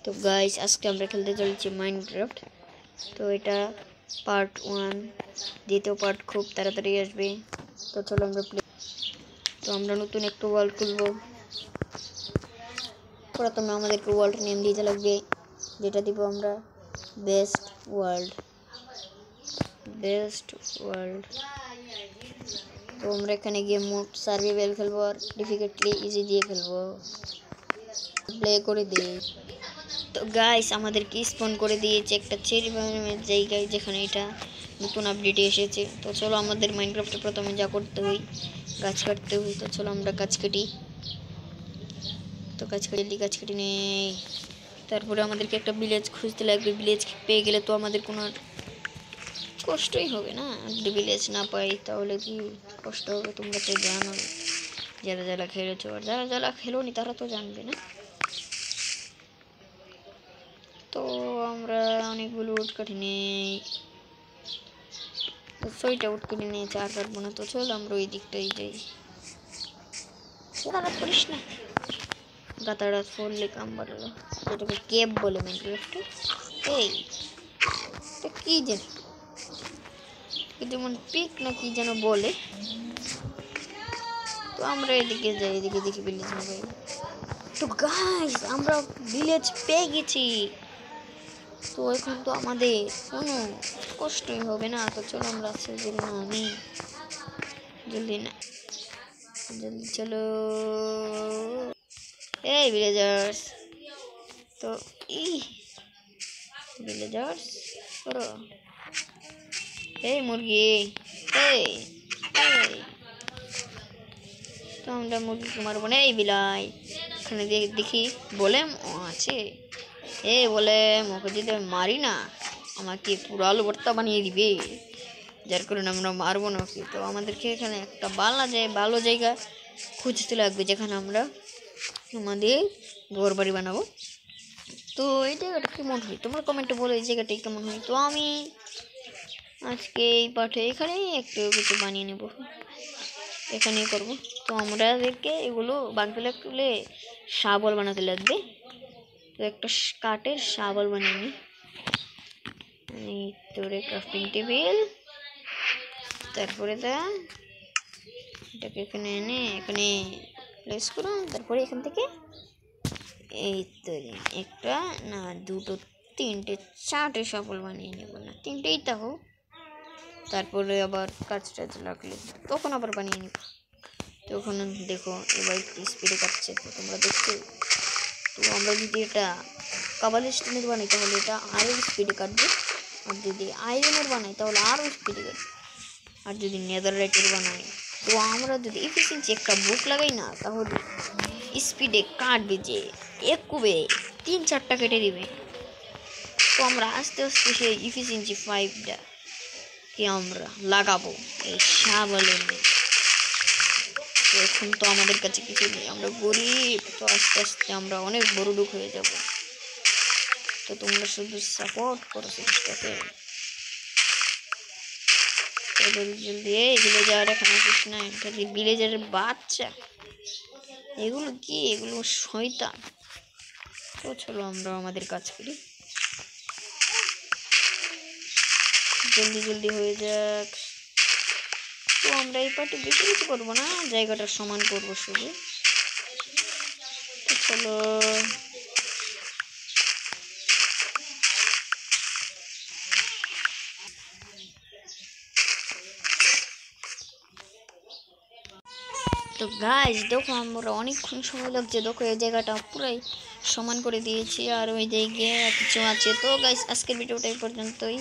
তো গাইস আজকে আমরা খেলতে চলেছি মাইনক্রাফট। তো এটা পার্ট 1, দ্বিতীয় পার্ট খুব তাড়াতাড়ি আসবে। তো চলো আমরা তো আমরা নতুন একটা ওয়ার্ল্ড খুলবো। প্রথমে আমাদেরকে ওয়ার্ল্ড নেম দিতে লাগবে, যেটা দিব আমরা বেস্ট ওয়ার্ল্ড। তো আমরা এখানে গিয়ে মোড সার্ভাইভাল খেলবো আর ডিফিকাল্টলি ইজি দিয়ে খেলবো। প্লে করে দিই। তো গাইস আমাদেরকে স্পন করে দিয়েছে একটা চেরি ফার্মের জায়গায়, যেখানে এটা নতুন আপডেটে এসেছে। তো চলো আমাদের মাইনক্রাফটে প্রথমে যা করতে হয়, গাছ কাটতে হয়। তো চলো আমরা গাছ কাটি। তো গাছ কাটি নেই। তারপরে আমাদেরকে একটা ভিলেজ খুঁজতে লাগবে। ভিলেজ পেয়ে গেলে তো আমাদের কোনো কষ্টই হবে না। যদি ভিলেজ না পাই তাহলে কি কষ্ট হবে, তোমরা তো জানো। যারা যারা খেলেছো আর যারা যারা খেলোনি তারা তো জানবে না। তো আমরা অনেকগুলো উট কাটি নেই, তো 6টা উট কেটে নিয়েছি, আর কাটবো না। তো চল আমরা ওই দিকটাই যাই। গাতারাত করিস না, গাতারাত ফোরলে কাম বাড়লো, যেটাকে কেপ বলে মাইনক্রাফটে। এই তো কি যেন যেমন পিক না কি যেন বলে। তো আমরা এদিকে যাই, এদিকে দেখি ভিলেজ না পাই। তো গাইস আমরা ভিলেজ পেয়ে গেছি। তো এখন তো আমাদের কোনো কষ্টই হবে না। তো চলো আমরা জলদি চলো। এই ভিলেজার্স, তো ভিলেজার্স করো। এই মুরগি, এই তো আমরা মুরগিকে মারবো না। এই বিলাই এখানে দেখি বলে আছে, বলে ওকে যদি মারি না আমাকে পুরো আলু ভর্তা বানিয়ে দিবে, যার কারণে আমরা মারবো না ওকে। তো আমাদেরকে এখানে একটা ভালো জায়গা খুঁজতে লাগবে, যেখানে আমরা আমাদের ঘর বাড়ি বানাবো। তো এই জায়গাটা কেমন হয় তোমরা কমেন্টে বলো, এই জায়গাটাই কেমন হয়। তো আমি আজকে এই পাঠে এখানেই একটু কিছু বানিয়ে নেব, এখানেই করব। তো আমাদেরকে এগুলো তুলে শাবল বানাতে লাগবে। তো একটা কাঠের শাবল বানিয়ে নিই। এই তোরে ক্রাফটিং টেবিল, তারপরে এটাকে এখানে এনে এখানে প্লেস করো। তারপরে এখান থেকে এই তৈরি একটা না দুটো 3টে 4টে শাবল বানিয়ে নেব, না 3টেই তা হোক। তারপরে আবার কাজ লাগলে তখন আবার বানিয়ে নিব। তো ওখানে দেখো এবার স্পিডে কাটছে, তো তোমরা দেখছো। তো আমরা যদি এটা কাবালি স্টিলের বানাই তাহলে এটা আরও স্পিডে কাটবে, আর যদি আয়রনের বানাই তাহলে আরও স্পিডে কাটবে, আর যদি নেদাররাইটের বানাই তো আমরা যদি এফিসিয়েন্সি একটা বুক লাগাই না তাহলে স্পিডে কাটবে, যে একবে 3-4টা কেটে দিবে। তো আমরা আস্তে আস্তে সেই এফিসিয়েন্সি 5টা কে আমরা লাগাবো এই শাবলের মধ্যে। তো এখন তো আমাদের কাছে কিছু নেই, আমরা গরিব। তো আস্তে আস্তে আমরা অনেক বড় লোক হয়ে যাব। তো তোমরা শুধু সাপোর্ট করো সিস্টারকে। তো জলদি এই ভিলেজার এখানে আসিস না, এটা ভিলেজারের বাচ্চা। এগুলো কি, এগুলো শয়তান। তো চলো আমরা আমাদের কাজ করি, জলদি হয়ে যাক। তো আমরা এই পার্টি বেশি কিছু করবো না, জায়গাটা সমান করবো শুধু। তো চলো তো গাইস দেখো আমরা অনেকক্ষণ সময় লাগছে, দেখো এই জায়গাটা পুরাই সমান করে দিয়েছি, আর ওই জায়গায় কিছু আছে। তো গাইস আজকের ভিডিওটা এই পর্যন্তই।